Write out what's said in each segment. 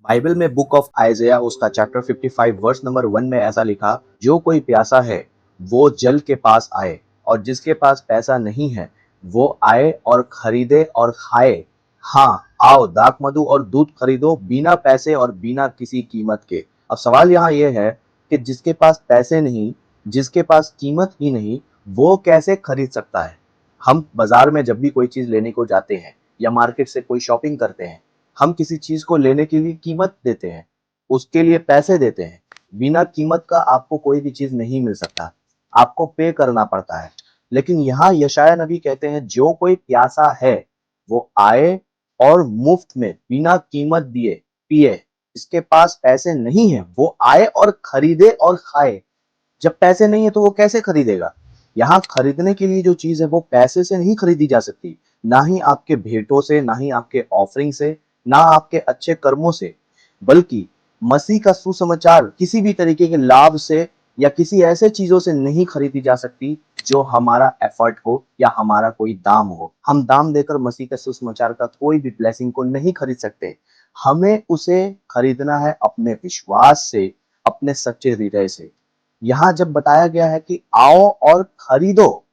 Bible में book of आइजैया उसका chapter 55 verse number 1 में ऐसा लिखा, जो कोई प्यासा है वो जल के पास आए, और जिसके पास पैसा नहीं है वो आए और खरीदे और खाए। हाँ, आओ दाख मधु और दूध खरीदो बिना पैसे और बिना किसी कीमत के। अब सवाल यहाँ ये है कि जिसके पास पैसे नहीं, जिसके पास कीमत ही नहीं, वो कैसे खरीद सकता है। हम बाजार में जब भी कोई चीज लेने को जाते हैं या मार्केट से कोई शॉपिंग करते हैं, हम किसी चीज को लेने के लिए कीमत देते हैं, उसके लिए पैसे देते हैं। बिना कीमत का आपको कोई भी चीज नहीं मिल सकता, आपको पे करना पड़ता है। लेकिन यहाँ यशाया नबी कहते हैं, जो कोई प्यासा है वो आए और मुफ्त में बिना कीमत दिए पिए। जिसके पास पैसे नहीं है वो आए और खरीदे और खाए। जब पैसे नहीं है तो वो कैसे खरीदेगा। यहाँ खरीदने के लिए जो चीज है वो पैसे से नहीं खरीदी जा सकती, ना ही आपके भेंटों से, ना ही आपके ऑफरिंग से, ना आपके अच्छे कर्मों से, बल्कि मसीह का सुसमाचार किसी भी तरीके के लाभ से या किसी ऐसे चीजों से नहीं खरीदी जा सकती जो हमारा एफर्ट हो या हमारा कोई दाम हो। हम दाम देकर मसीह का सुसमाचार का कोई भी ब्लेसिंग को नहीं खरीद सकते। हमें उसे खरीदना है अपने विश्वास से, अपने सच्चे हृदय से। यहाँ जब बताया गया है कि आओ और खरीदो,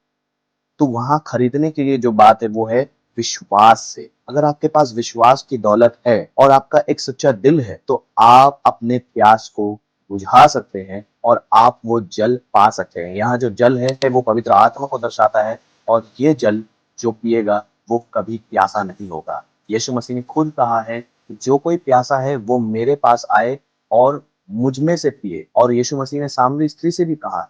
तो वहां खरीदने के लिए जो बात है वो है विश्वास से। अगर आपके पास विश्वास की दौलत है और आपका एक सच्चा दिल है, तो आप अपने प्यास को बुझा सकते हैं और आप वो जल पा सकते हैं। यहाँ जो जल है वो पवित्र आत्मा को दर्शाता है, और ये जल जो पिएगा वो कभी प्यासा नहीं होगा। यीशु मसीह ने खुद कहा है कि जो कोई प्यासा है वो मेरे पास आए और मुझ में से पिए। और यीशु मसीह ने सामरी स्त्री से भी कहा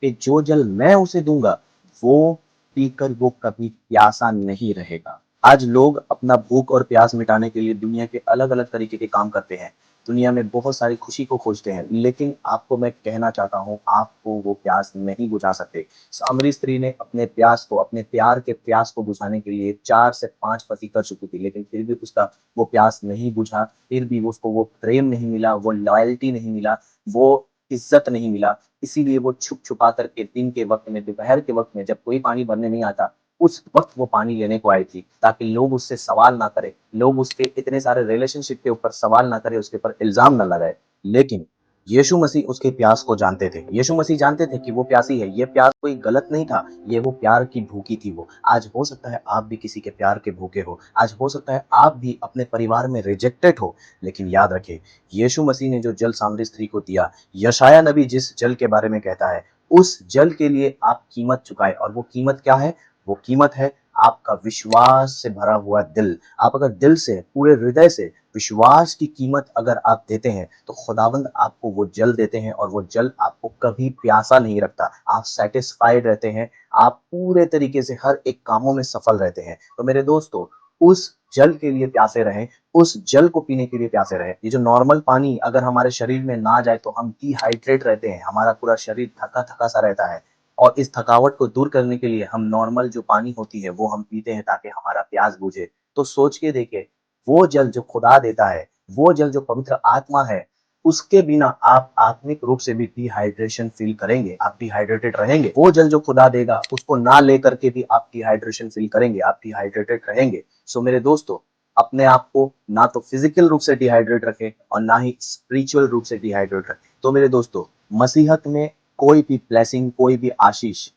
कि जो जल मैं उसे दूंगा वो पीकर वो कभी प्यासा नहीं रहेगा। आज लोग अपना भूख और प्यास मिटाने के लिए दुनिया के अलग अलग तरीके के काम करते हैं, दुनिया में बहुत सारी खुशी को खोजते हैं, लेकिन आपको मैं कहना चाहता हूँ, आपको वो प्यास नहीं बुझा सकते। सामरी स्त्री ने अपने प्यास को, अपने प्यार के प्यास को बुझाने के लिए 4 से 5 पति कर चुकी थी, लेकिन फिर भी उसका वो प्यास नहीं बुझा। फिर भी उसको वो प्रेम नहीं मिला, वो लॉयल्टी नहीं मिला, वो इज्जत नहीं मिला। इसीलिए वो छुप छुपा करके दिन के वक्त में, दोपहर के वक्त में, जब कोई पानी भरने नहीं आता, उस वक्त वो पानी लेने को आई थी, ताकि लोग उससे सवाल ना करें, लोग उसके इतने सारे रिलेशनशिप के ऊपर सवाल ना करें, उसके ऊपर इल्जाम ना लगाए। लेकिन यीशु मसीह उसके प्यास को जानते थे। यीशु मसीह जानते थे कि वो प्यासी है। ये प्यास कोई गलत नहीं था, ये वो प्यार की भूखी थी। वो आज हो सकता है आप भी किसी के प्यार के भूखे हो, आज हो सकता है आप भी अपने परिवार में रिजेक्टेड हो, लेकिन याद रखें, यीशु मसीह ने जो जल सामरी स्त्री को दिया, यशाया नबी जिस जल के बारे में कहता है, उस जल के लिए आप कीमत चुकाए। और वो कीमत क्या है? वो कीमत है आपका विश्वास से भरा हुआ दिल। आप अगर दिल से, पूरे हृदय से विश्वास की कीमत अगर आप देते हैं, तो खुदावंद आपको वो जल देते हैं, और वो जल आपको कभी प्यासा नहीं रखता। आप सेटिस्फाइड रहते हैं, आप पूरे तरीके से हर एक कामों में सफल रहते हैं। तो मेरे दोस्तों, उस जल के लिए प्यासे रहें, उस जल को पीने के लिए प्यासे रहें। ये जो नॉर्मल पानी अगर हमारे शरीर में ना जाए तो हम डिहाइड्रेट रहते हैं, हमारा पूरा शरीर थका थका सा रहता है। और इस थकावट को दूर करने के लिए हम नॉर्मल जो पानी होती है वो हम पीते हैं, ताकि हमारा प्यास बुझे। तो सोच के देखिए, वो जल जो खुदा देता है, वो जल जो पवित्र आत्मा है, उसके बिना आप आत्मिक रूप से भी डिहाइड्रेशन फील करेंगे, आप डिहाइड्रेटेड रहेंगे। वो जल जो खुदा देगा उसको ना लेकर के भी आप डिहाइड्रेशन फील करेंगे, आप डिहाइड्रेटेड रहेंगे। सो मेरे दोस्तों, अपने आप को ना तो फिजिकल रूप से डिहाइड्रेट रखें और ना ही स्पिरिचुअल रूप से डिहाइड्रेट रखें। तो मेरे दोस्तों, मसीहत में कोई भी ब्लेसिंग, कोई भी आशीष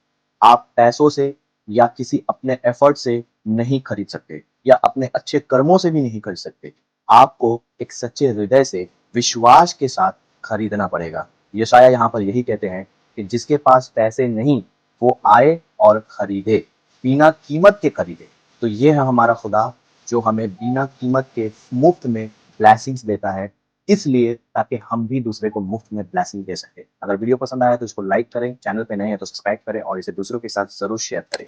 आप पैसों से या किसी अपने एफर्ट से नहीं खरीद सकते, या अपने अच्छे कर्मों से भी नहीं खरीद सकते। आपको एक सच्चे हृदय से, विश्वास के साथ खरीदना पड़ेगा। यशाया यहाँ पर यही कहते हैं कि जिसके पास पैसे नहीं वो आए और खरीदे, बिना कीमत के खरीदे। तो ये है हमारा खुदा, जो हमें बिना कीमत के मुफ्त में ब्लेसिंग्स देता है, इसलिए ताकि हम भी दूसरे को मुफ्त में ब्लेसिंग दे सके। अगर वीडियो पसंद आया तो इसको लाइक करें, चैनल पे नए हैं तो सब्सक्राइब करें, और इसे दूसरों के साथ जरूर शेयर करें।